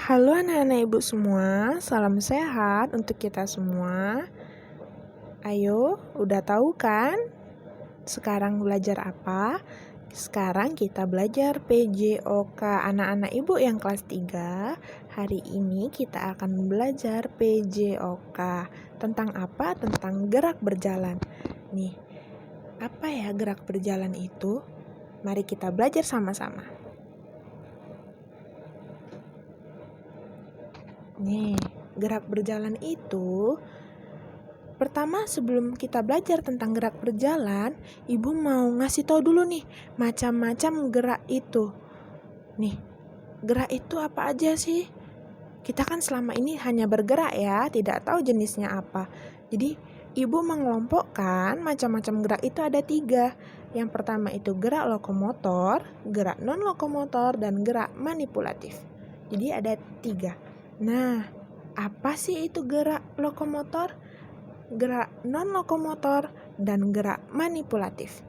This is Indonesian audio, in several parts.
Halo anak-anak ibu semua, salam sehat untuk kita semua. Ayo, udah tahu kan? Sekarang belajar apa? Sekarang kita belajar PJOK anak-anak ibu yang kelas 3. Hari ini kita akan belajar PJOK. Tentang apa? Tentang gerak berjalan. Nih, apa ya gerak berjalan itu? Mari kita belajar sama-sama. Nih, gerak berjalan itu pertama sebelum kita belajar tentang gerak berjalan, Ibu mau ngasih tahu dulu nih macam-macam gerak itu. Nih, gerak itu apa aja sih? Kita kan selama ini hanya bergerak ya, tidak tahu jenisnya apa. Jadi, Ibu mengelompokkan macam-macam gerak itu ada 3. Yang pertama itu gerak lokomotor, gerak non-lokomotor, dan gerak manipulatif. Jadi ada 3. Nah, apa sih itu gerak lokomotor, gerak non-lokomotor, dan gerak manipulatif?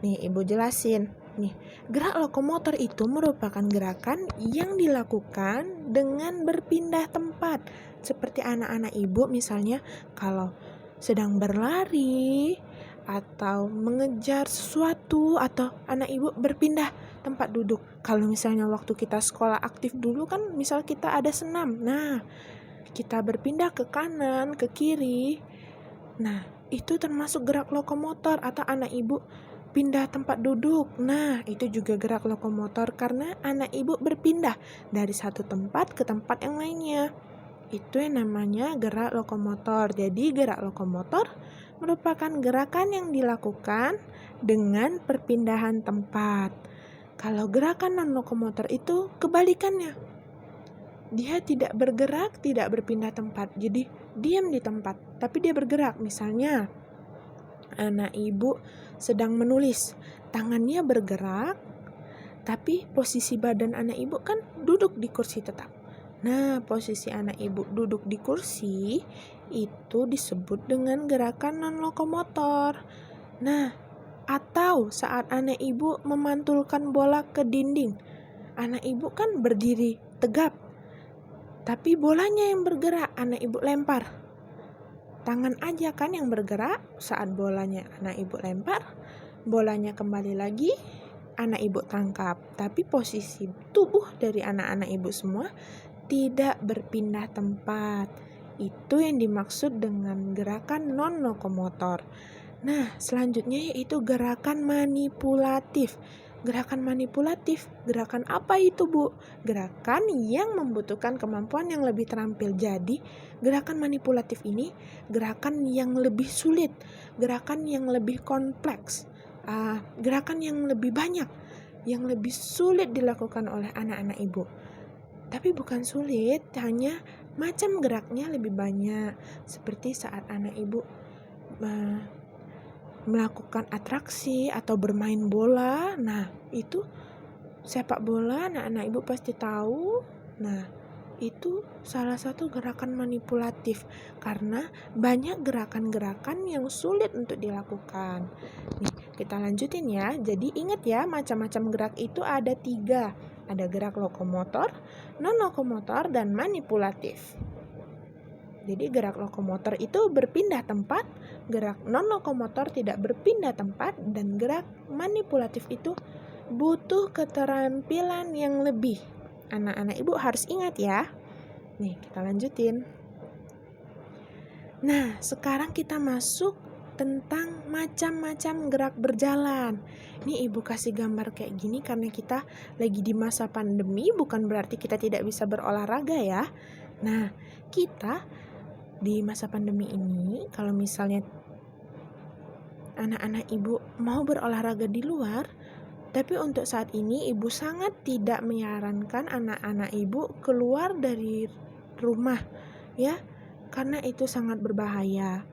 Nih, Ibu jelasin. Nih, gerak lokomotor itu merupakan gerakan yang dilakukan dengan berpindah tempat. Seperti anak-anak Ibu misalnya kalau sedang berlari atau mengejar sesuatu, atau anak Ibu berpindah tempat duduk. Kalau misalnya waktu kita sekolah aktif dulu kan, misal kita ada senam. Nah, kita berpindah ke kanan, ke kiri. Nah, itu termasuk gerak lokomotor, atau anak Ibu pindah tempat duduk. Nah, itu juga gerak lokomotor karena anak Ibu berpindah dari satu tempat ke tempat yang lainnya. Itu yang namanya gerak lokomotor. Jadi, gerak lokomotor merupakan gerakan yang dilakukan dengan perpindahan tempat. Kalau gerakan non-lokomotor itu kebalikannya. Dia tidak bergerak, tidak berpindah tempat. Jadi diam di tempat, tapi dia bergerak. Misalnya, anak Ibu sedang menulis, tangannya bergerak, tapi posisi badan anak Ibu kan duduk di kursi tetap. Nah, posisi anak Ibu duduk di kursi itu disebut dengan gerakan non-lokomotor. Nah, atau saat anak Ibu memantulkan bola ke dinding, anak Ibu kan berdiri tegap, tapi bolanya yang bergerak, anak Ibu lempar. Tangan aja kan yang bergerak, saat bolanya anak Ibu lempar, bolanya kembali lagi, anak Ibu tangkap. Tapi posisi tubuh dari anak-anak Ibu semua tidak berpindah tempat. Itu yang dimaksud dengan gerakan non-lokomotor. Nah, selanjutnya yaitu gerakan manipulatif. Gerakan manipulatif, gerakan apa itu, Bu? Gerakan yang membutuhkan kemampuan yang lebih terampil. Jadi, gerakan manipulatif ini gerakan yang lebih sulit, gerakan yang lebih kompleks, gerakan yang lebih banyak, yang lebih sulit dilakukan oleh anak-anak Ibu. Tapi bukan sulit, hanya macam geraknya lebih banyak. Seperti saat anak Ibu melakukan atraksi atau bermain bola. Nah, itu sepak bola, anak-anak Ibu pasti tahu. Nah, itu salah satu gerakan manipulatif karena banyak gerakan-gerakan yang sulit untuk dilakukan. Nih, kita lanjutin ya. Jadi ingat ya, macam-macam gerak itu ada 3. Ada gerak lokomotor, non-lokomotor, dan manipulatif. Jadi gerak lokomotor itu berpindah tempat, gerak non-lokomotor tidak berpindah tempat, dan gerak manipulatif itu butuh keterampilan yang lebih. Anak-anak Ibu harus ingat ya. Nih, kita lanjutin. Nah, sekarang kita masuk tentang macam-macam gerak berjalan. Ini Ibu kasih gambar kayak gini karena kita lagi di masa pandemi, bukan berarti kita tidak bisa berolahraga ya. Nah, kita di masa pandemi ini, kalau misalnya anak-anak Ibu mau berolahraga di luar, tapi untuk saat ini Ibu sangat tidak menyarankan anak-anak Ibu keluar dari rumah ya, karena itu sangat berbahaya.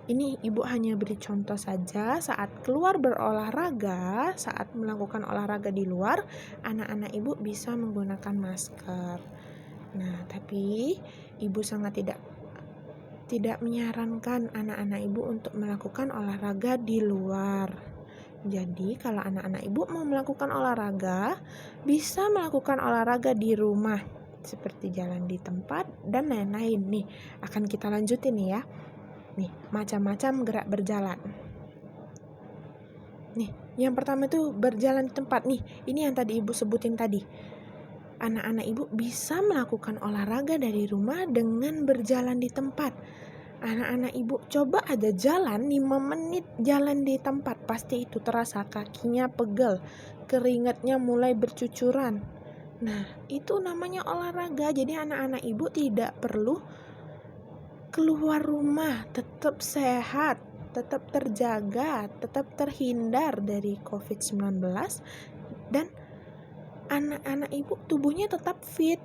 Ini Ibu hanya beri contoh saja, saat keluar berolahraga, saat melakukan olahraga di luar, anak-anak Ibu bisa menggunakan masker. Nah, tapi Ibu sangat tidak menyarankan anak-anak Ibu untuk melakukan olahraga di luar. Jadi kalau anak-anak Ibu mau melakukan olahraga, bisa melakukan olahraga di rumah. seperti jalan di tempat dan lain-lain. Nih, akan kita lanjutin nih ya. Nih, macam-macam gerak berjalan. Nih, yang pertama itu berjalan di tempat. Nih, ini yang tadi Ibu sebutin tadi. Anak-anak Ibu bisa melakukan olahraga dari rumah dengan berjalan di tempat. Anak-anak Ibu coba aja jalan 5 menit jalan di tempat, pasti itu terasa kakinya pegel, keringatnya mulai bercucuran. Nah, itu namanya olahraga. Jadi anak-anak Ibu tidak perlu keluar rumah, tetap sehat, tetap terjaga, tetap terhindar dari COVID-19, dan anak-anak Ibu tubuhnya tetap fit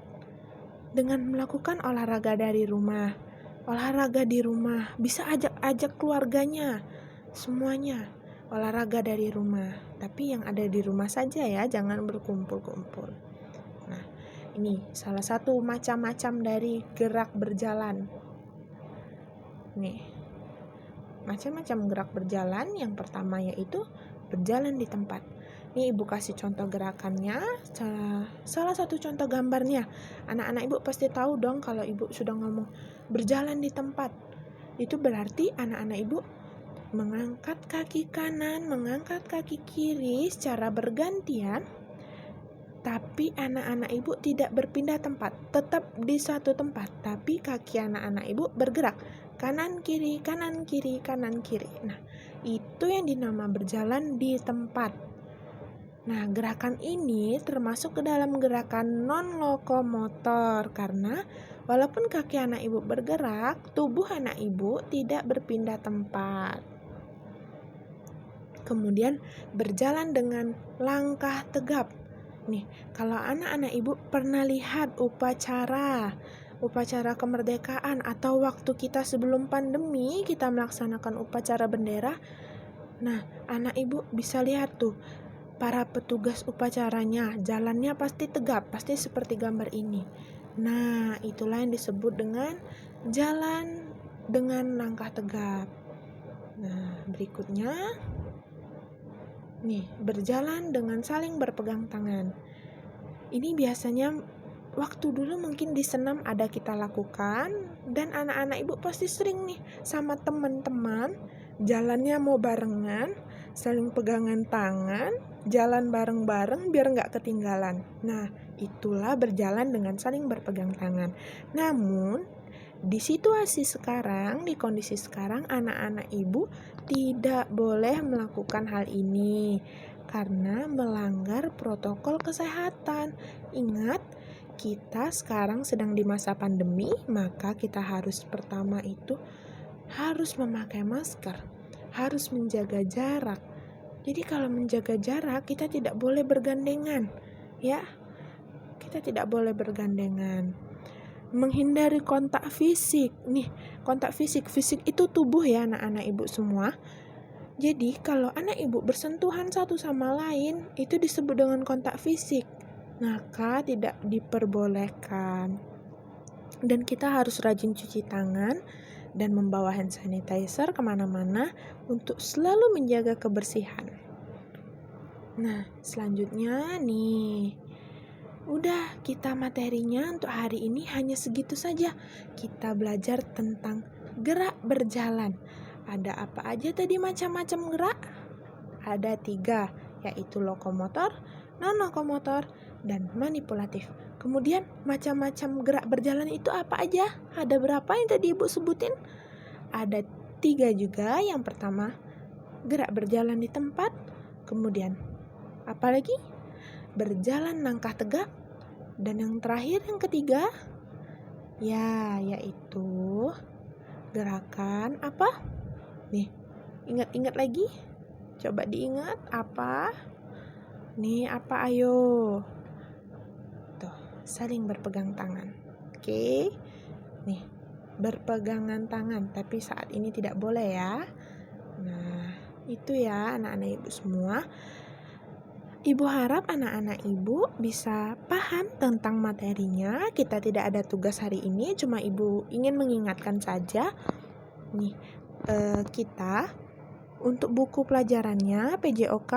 dengan melakukan olahraga dari rumah. Olahraga di rumah, bisa ajak-ajak keluarganya, semuanya olahraga dari rumah. Tapi yang ada di rumah saja ya, jangan berkumpul-kumpul. Nah, ini salah satu macam-macam dari gerak berjalan. Nih, macam-macam gerak berjalan. Yang pertama yaitu berjalan di tempat. Nih Ibu kasih contoh gerakannya, salah satu contoh gambarnya. Anak-anak Ibu pasti tahu dong kalau Ibu sudah ngomong berjalan di tempat. Itu berarti anak-anak Ibu mengangkat kaki kanan, mengangkat kaki kiri secara bergantian. Tapi anak-anak Ibu tidak berpindah tempat, tetap di satu tempat. Tapi kaki anak-anak Ibu bergerak kanan kiri, kanan kiri, kanan kiri. Nah, itu yang dinama berjalan di tempat. Nah, gerakan ini termasuk ke dalam gerakan non-lokomotor karena walaupun kaki anak Ibu bergerak, tubuh anak Ibu tidak berpindah tempat. Kemudian berjalan dengan langkah tegap. Nih, kalau anak-anak Ibu pernah lihat upacara kemerdekaan atau waktu kita sebelum pandemi kita melaksanakan upacara bendera. Nah, anak Ibu bisa lihat tuh para petugas upacaranya, jalannya pasti tegap, pasti seperti gambar ini. Nah, itulah yang disebut dengan jalan dengan langkah tegap. Nah, berikutnya, nih, berjalan dengan saling berpegang tangan. Ini biasanya waktu dulu mungkin di senam ada kita lakukan, dan anak-anak Ibu pasti sering nih sama teman-teman, jalannya mau barengan, saling pegangan tangan, jalan bareng-bareng biar nggak ketinggalan. Nah, itulah berjalan dengan saling berpegang tangan. Namun, di situasi sekarang, di kondisi sekarang, anak-anak Ibu tidak boleh melakukan hal ini karena melanggar protokol kesehatan. Ingat, kita sekarang sedang di masa pandemi, maka kita harus pertama itu harus memakai masker, harus menjaga jarak. Jadi kalau menjaga jarak, kita tidak boleh bergandengan, ya. Kita tidak boleh bergandengan. Menghindari kontak fisik. Nih, kontak fisik itu tubuh ya anak-anak Ibu semua. Jadi kalau anak Ibu bersentuhan satu sama lain, itu disebut dengan kontak fisik. Maka tidak diperbolehkan. Dan kita harus rajin cuci tangan dan membawa hand sanitizer kemana-mana untuk selalu menjaga kebersihan. Nah, selanjutnya nih, udah kita materinya untuk hari ini hanya segitu saja. Kita belajar tentang gerak berjalan. Ada apa aja tadi macam-macam gerak? Ada 3, yaitu lokomotor, non-lokomotor, dan manipulatif. Kemudian macam-macam gerak berjalan itu apa aja? Ada berapa yang tadi Ibu sebutin? Ada 3 juga. Yang pertama, gerak berjalan di tempat. Kemudian, apa lagi? Berjalan langkah tegap. Dan yang terakhir, yang ketiga, yaitu gerakan apa? Nih, ingat-ingat lagi. Coba diingat apa? Nih, apa ayo? Saling berpegang tangan. Oke. Nih, berpegangan tangan, tapi saat ini tidak boleh ya. Nah, itu ya anak-anak Ibu semua. Ibu harap anak-anak Ibu bisa paham tentang materinya. Kita tidak ada tugas hari ini, cuma Ibu ingin mengingatkan saja. Nih, kita untuk buku pelajarannya PJOK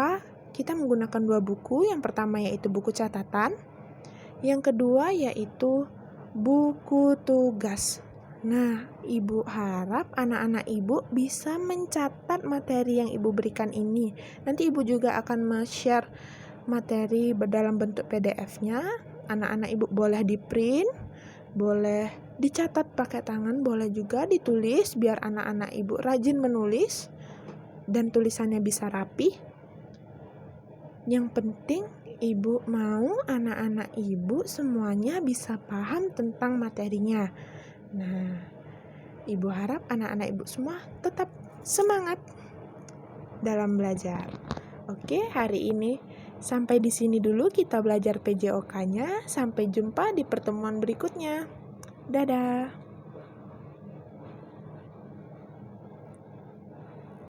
kita menggunakan 2 buku. Yang pertama yaitu buku catatan. Yang kedua yaitu buku tugas. Nah, Ibu harap anak-anak Ibu bisa mencatat materi yang Ibu berikan ini. Nanti Ibu juga akan share materi dalam bentuk PDF-nya. Anak-anak Ibu boleh di-print, boleh dicatat pakai tangan, boleh juga ditulis biar anak-anak Ibu rajin menulis dan tulisannya bisa rapi. Yang penting Ibu mau anak-anak Ibu semuanya bisa paham tentang materinya. Nah, Ibu harap anak-anak Ibu semua tetap semangat dalam belajar. Oke, hari ini sampai di sini dulu kita belajar PJOK-nya. Sampai jumpa di pertemuan berikutnya. Dadah.